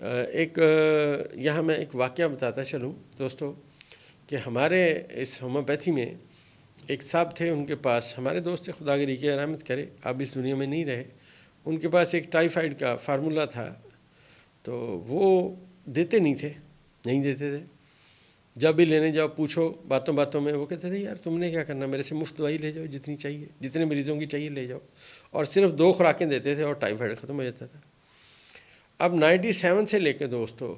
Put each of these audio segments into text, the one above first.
ایک یہاں میں ایک واقعہ بتاتا چلوں دوستو کہ ہمارے اس ہومیوپیتھی میں ایک صاحب تھے، ان کے پاس ہمارے دوست خدا گری کی رحمت کرے، اب اس دنیا میں نہیں رہے، ان کے پاس ایک ٹائیفائڈ کا فارمولہ تھا، تو وہ دیتے نہیں دیتے تھے۔ جب بھی لینے جاؤ پوچھو باتوں باتوں میں، وہ کہتے تھے یار تم نے کیا کرنا، میرے سے مفت دوائی لے جاؤ جتنی چاہیے، جتنے مریضوں کی چاہیے لے جاؤ، اور صرف 2 خوراکیں دیتے تھے اور ٹائیفائڈ ختم ہو جاتا تھا۔ اب 97 سے لے کے دوستو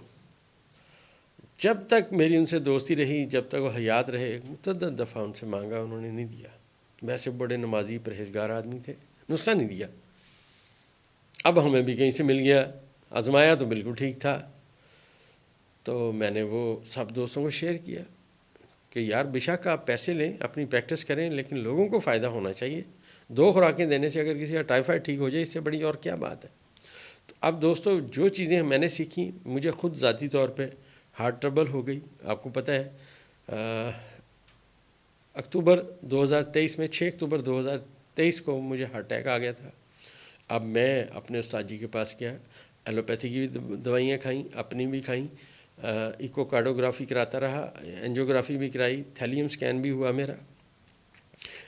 جب تک میری ان سے دوستی رہی، جب تک وہ حیات رہے، متعدد دفعہ ان سے مانگا، انہوں نے نہیں دیا۔ ویسے بڑے نمازی پرہیزگار آدمی تھے، نسخہ نہیں دیا۔ اب ہمیں بھی کہیں سے مل گیا، آزمایا تو بالکل ٹھیک تھا، تو میں نے وہ سب دوستوں کو شیئر کیا کہ یار بے شک آپ پیسے لیں، اپنی پریکٹس کریں، لیکن لوگوں کو فائدہ ہونا چاہیے۔ 2 خوراکیں دینے سے اگر کسی کا ٹائیفائڈ ٹھیک ہو جائے، اس سے بڑی اور کیا بات ہے۔ تو اب دوستو جو چیزیں میں نے سیکھی، مجھے خود ذاتی طور پہ ہارٹ ٹربل ہو گئی، آپ کو پتہ ہے اکتوبر 2023 میں 6 اکتوبر 2023 کو مجھے ہارٹ اٹیک آ گیا تھا۔ اب میں اپنے استاد جی کے پاس گیا، ایلوپیتھی کی بھی دوائیاں کھائیں، اپنی بھی کھائیں، ایکو کارڈوگرافی کراتا رہا، اینجیوگرافی بھی کرائی، تھیلیم سکین بھی ہوا میرا،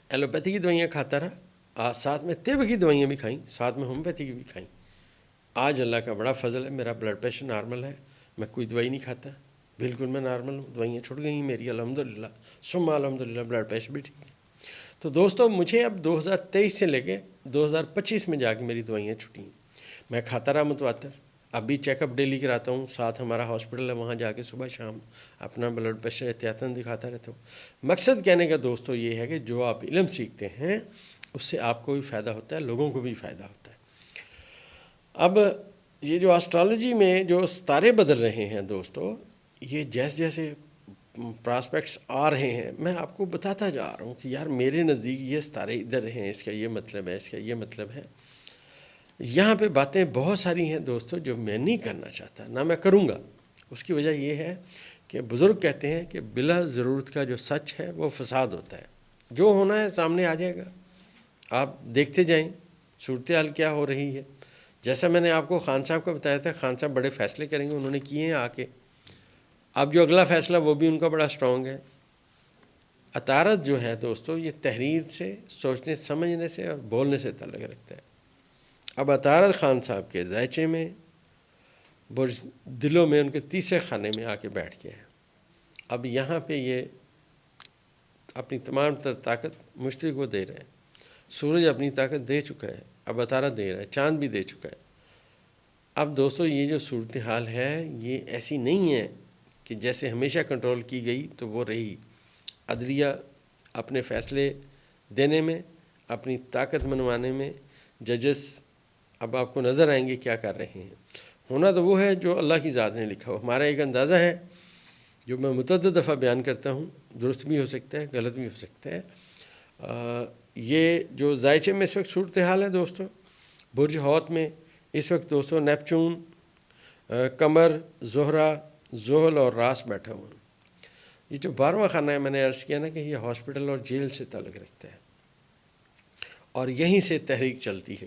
ایلوپیتھی کی دوائیاں کھاتا رہا، ساتھ میں طب کی دوائیاں بھی کھائیں، ساتھ میں ہومیوپیتھی کی بھی کھائیں۔ آج اللہ کا بڑا فضل ہے، میرا بلڈ پریشر نارمل ہے، میں کوئی دوائی نہیں کھاتا، بالکل میں نارمل ہوں، دوائیاں چھوٹ گئی ہیں میری الحمدللہ، ثم الحمدللہ، بلڈ پریشر بھی ٹھیک ہے۔ تو دوستو مجھے اب 2023 سے لے کے 2025 میں جا کے میری دوائیاں چھٹی ہیں، میں کھاتا رہا متواتر، اب بھی چیک اپ ڈیلی کراتا ہوں، ساتھ ہمارا ہاسپٹل ہے، وہاں جا کے صبح شام اپنا بلڈ پریشر احتیاطاً دکھاتا رہتا ہوں۔ مقصد کہنے کا دوستو یہ ہے کہ جو آپ علم سیکھتے ہیں اس سے آپ کو بھی فائدہ ہوتا ہے، لوگوں کو بھی فائدہ ہوتا ہے۔ اب یہ جو اسٹرالوجی میں جو ستارے بدل رہے ہیں دوستو، یہ جیسے جیسے پراسپیکٹس آ رہے ہیں، میں آپ کو بتاتا جا رہا ہوں کہ یار میرے نزدیک یہ ستارے ادھر ہیں، اس کا یہ مطلب ہے، اس کا یہ مطلب ہے۔ یہاں پہ باتیں بہت ساری ہیں دوستو جو میں نہیں کرنا چاہتا، نہ میں کروں گا۔ اس کی وجہ یہ ہے کہ بزرگ کہتے ہیں کہ بلا ضرورت کا جو سچ ہے وہ فساد ہوتا ہے۔ جو ہونا ہے سامنے آ جائے گا، آپ دیکھتے جائیں صورتحال کیا ہو رہی ہے۔ جیسا میں نے آپ کو خان صاحب کا بتایا تھا، خان صاحب بڑے فیصلے کریں گے، انہوں نے کیے ہیں آ کے، اب جو اگلا فیصلہ وہ بھی ان کا بڑا سٹرونگ ہے۔ اطارت جو ہے دوستو یہ تحریر سے، سوچنے سمجھنے سے اور بولنے سے تعلق رکھتا ہے۔ اب اطارت خان صاحب کے ذائچے میں، دلوں میں، ان کے تیسرے خانے میں آ کے بیٹھ گیا ہے۔ اب یہاں پہ یہ اپنی تمام تر طاقت مشتری کو دے رہے ہیں، سورج اپنی طاقت دے چکا ہے، اب اطارت دے رہا ہے، چاند بھی دے چکا ہے۔ اب دوستو یہ جو صورتحال ہے یہ ایسی نہیں ہے کہ جیسے ہمیشہ کنٹرول کی گئی تو وہ رہی۔ عدلیہ اپنے فیصلے دینے میں، اپنی طاقت منوانے میں، ججز اب آپ کو نظر آئیں گے کیا کر رہے ہیں۔ ہونا تو وہ ہے جو اللہ کی ذات نے لکھا ہو۔ ہمارا ایک اندازہ ہے جو میں متعدد دفعہ بیان کرتا ہوں، درست بھی ہو سکتا ہے، غلط بھی ہو سکتا ہے۔ یہ جو ذائچے میں اس وقت صورتحال ہے دوستو، برج حوت میں اس وقت دوستو نیپچون، قمر، زہرہ، زحل اور راس بیٹھا ہوا ہے۔ یہ جو 12واں خانہ ہے، میں نے عرض کیا نا کہ یہ ہاسپٹل اور جیل سے تعلق رکھتا ہے، اور یہیں سے تحریک چلتی ہے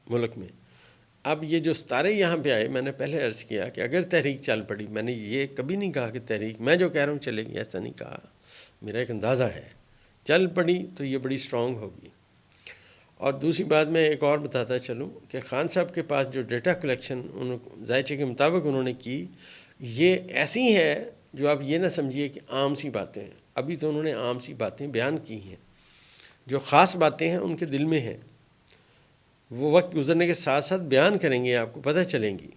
ملک میں۔ اب یہ جو ستارے یہاں پہ آئے، میں نے پہلے عرض کیا کہ اگر تحریک چل پڑی، میں نے یہ کبھی نہیں کہا کہ تحریک میں جو کہہ رہا ہوں چلے گی، ایسا نہیں کہا، میرا ایک اندازہ ہے، چل پڑی تو یہ بڑی سٹرونگ ہوگی۔ اور دوسری بات میں ایک اور بتاتا چلوں کہ خان صاحب کے پاس جو ڈیٹا کلیکشن ذائچے کے مطابق انہوں نے کی، یہ ایسی ہے جو آپ یہ نہ سمجھیے کہ عام سی باتیں ہیں۔ ابھی تو انہوں نے عام سی باتیں بیان کی ہیں، جو خاص باتیں ہیں ان کے دل میں ہیں، وہ وقت گزرنے کے ساتھ ساتھ بیان کریں گے، آپ کو پتہ چلیں گی۔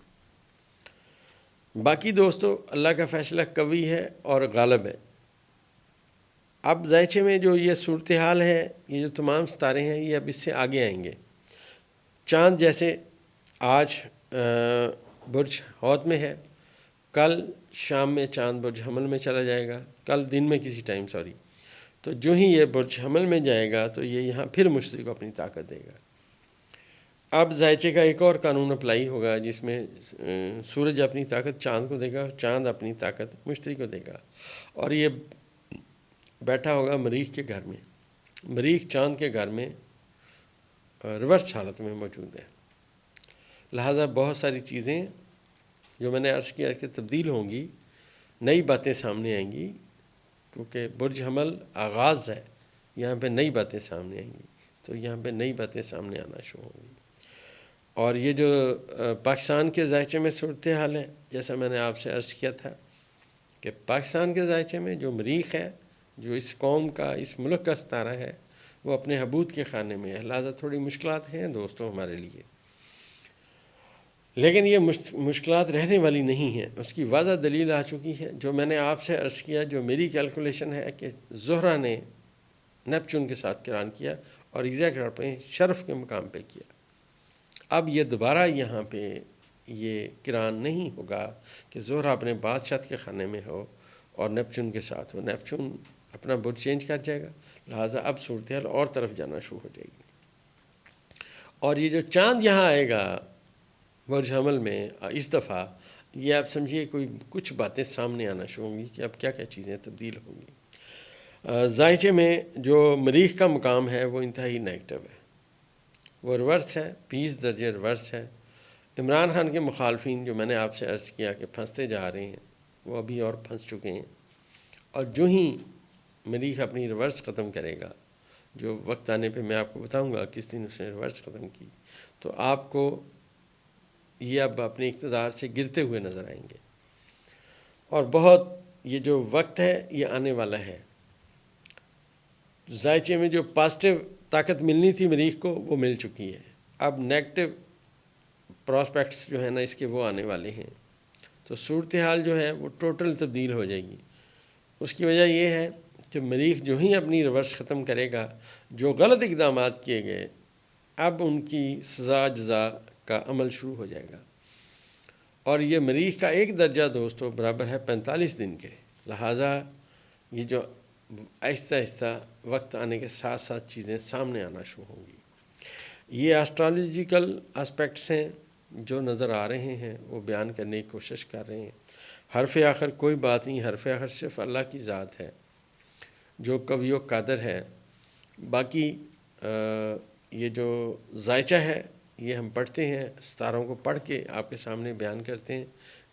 باقی دوستو اللہ کا فیصلہ قوی ہے اور غالب ہے۔ اب ذائچے میں جو یہ صورتحال ہے، یہ جو تمام ستارے ہیں، یہ اب اس سے آگے آئیں گے۔ چاند جیسے آج برج حوت میں ہے، کل شام میں چاند برج حمل میں چلا جائے گا، کل دن میں کسی ٹائم تو جو ہی یہ برج حمل میں جائے گا تو یہ یہاں پھر مشتری کو اپنی طاقت دے گا۔ اب ذائچے کا ایک اور قانون اپلائی ہوگا جس میں سورج اپنی طاقت چاند کو دے گا، چاند اپنی طاقت مشتری کو دے گا، اور یہ بیٹھا ہوگا مریخ کے گھر میں۔ مریخ چاند کے گھر میں ریورس حالت میں موجود ہے، لہٰذا بہت ساری چیزیں جو میں نے عرض کیا کہ تبدیل ہوں گی، نئی باتیں سامنے آئیں گی، کیونکہ برج حمل آغاز ہے، یہاں پہ نئی باتیں سامنے آئیں گی، تو یہاں پہ نئی باتیں سامنے آنا شروع ہوں گی۔ اور یہ جو پاکستان کے ذائچے میں صورتحال ہے، جیسا میں نے آپ سے عرض کیا تھا کہ پاکستان کے ذائچے میں جو مریخ ہے، جو اس قوم کا، اس ملک کا ستارہ ہے، وہ اپنے حبود کے خانے میں ہے، لہٰذا تھوڑی مشکلات ہیں دوستوں ہمارے لیے، لیکن یہ مشکلات رہنے والی نہیں ہیں۔ اس کی واضح دلیل آ چکی ہے، جو میں نے آپ سے عرض کیا، جو میری کیلکولیشن ہے کہ زہرہ نے نیپچون کے ساتھ قران کیا اور ایگزیکٹ اپنے شرف کے مقام پہ کیا۔ اب یہ دوبارہ یہاں پہ یہ قران نہیں ہوگا کہ زہرہ اپنے بادشاہت کے خانے میں ہو اور نیپچون کے ساتھ ہو، نیپچون اپنا برج چینج کر جائے گا، لہٰذا اب صورتحال اور طرف جانا شروع ہو جائے گی۔ اور یہ جو چاند یہاں آئے گا برج حمل میں اس دفعہ، یہ آپ سمجھیے کچھ باتیں سامنے آنا شروع ہوں گی کہ اب کیا کیا چیزیں تبدیل ہوں گی۔ ذائچے میں جو مریخ کا مقام ہے وہ انتہائی نیگیٹو ہے، وہ ریورس ہے، 20 درجے ریورس ہے۔ عمران خان کے مخالفین، جو میں نے آپ سے عرض کیا کہ پھنستے جا رہے ہیں، وہ ابھی اور پھنس چکے ہیں، اور جو ہی مریخ اپنی ریورس ختم کرے گا، جو وقت آنے پہ میں آپ کو بتاؤں گا کس دن اس نے ریورس ختم کی، تو آپ کو یہ اب اپنے اقتدار سے گرتے ہوئے نظر آئیں گے، اور بہت یہ جو وقت ہے یہ آنے والا ہے۔ ذائچے میں جو پازیٹیو طاقت ملنی تھی مریخ کو، وہ مل چکی ہے، اب نیگیٹو پراسپیکٹس جو ہیں نا اس کے وہ آنے والے ہیں، تو صورتحال جو ہے وہ ٹوٹل تبدیل ہو جائے گی۔ اس کی وجہ یہ ہے کہ مریخ جو ہی اپنی ریورس ختم کرے گا، جو غلط اقدامات کیے گئے، اب ان کی سزا جزا کا عمل شروع ہو جائے گا، اور یہ مریخ کا ایک درجہ دوستو برابر ہے 45 دن کے، لہٰذا یہ جو آہستہ آہستہ وقت آنے کے ساتھ ساتھ چیزیں سامنے آنا شروع ہوں گی۔ یہ ایسٹرالوجیکل اسپیکٹس ہیں جو نظر آ رہے ہیں، وہ بیان کرنے کی کوشش کر رہے ہیں۔ حرف آخر کوئی بات نہیں، حرف آخر صرف اللہ کی ذات ہے جو قوی و قادر ہے۔ باقی یہ جو ذائچہ ہے یہ ہم پڑھتے ہیں، ستاروں کو پڑھ کے آپ کے سامنے بیان کرتے ہیں،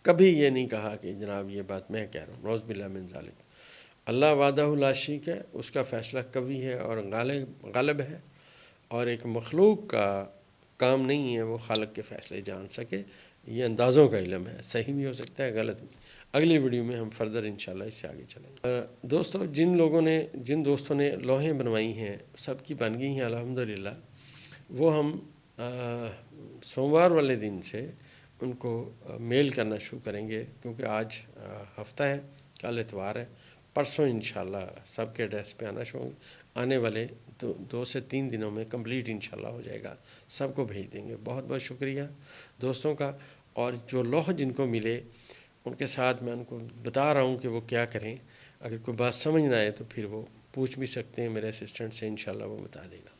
کبھی یہ نہیں کہا کہ جناب یہ بات میں کہہ رہا ہوں، نعوذ باللہ من ذالک۔ اللہ وحدہ لا شریک ہے، اس کا فیصلہ کبھی ہے اور غالب ہے، اور ایک مخلوق کا کام نہیں ہے وہ خالق کے فیصلے جان سکے۔ یہ اندازوں کا علم ہے، صحیح بھی ہو سکتا ہے، غلط بھی۔ اگلی ویڈیو میں ہم فردر انشاءاللہ اس سے آگے چلیں گے۔ دوستو جن دوستوں نے لوحیں بنوائی ہیں سب کی بن گئی ہیں الحمدللہ، وہ ہم سوموار والے دن سے ان کو میل کرنا شروع کریں گے، کیونکہ آج ہفتہ ہے، کل اتوار ہے، پرسوں انشاءاللہ سب کے ایڈریس پہ آنا شروع ہوں گے۔ آنے والے 2 سے 3 دنوں میں کمپلیٹ انشاءاللہ ہو جائے گا، سب کو بھیج دیں گے۔ بہت بہت شکریہ دوستوں کا، اور جو لوح جن کو ملے ان کے ساتھ میں ان کو بتا رہا ہوں کہ وہ کیا کریں، اگر کوئی بات سمجھ نہ آئے تو پھر وہ پوچھ بھی سکتے ہیں میرے اسسٹنٹ سے، انشاءاللہ وہ بتا دے گا۔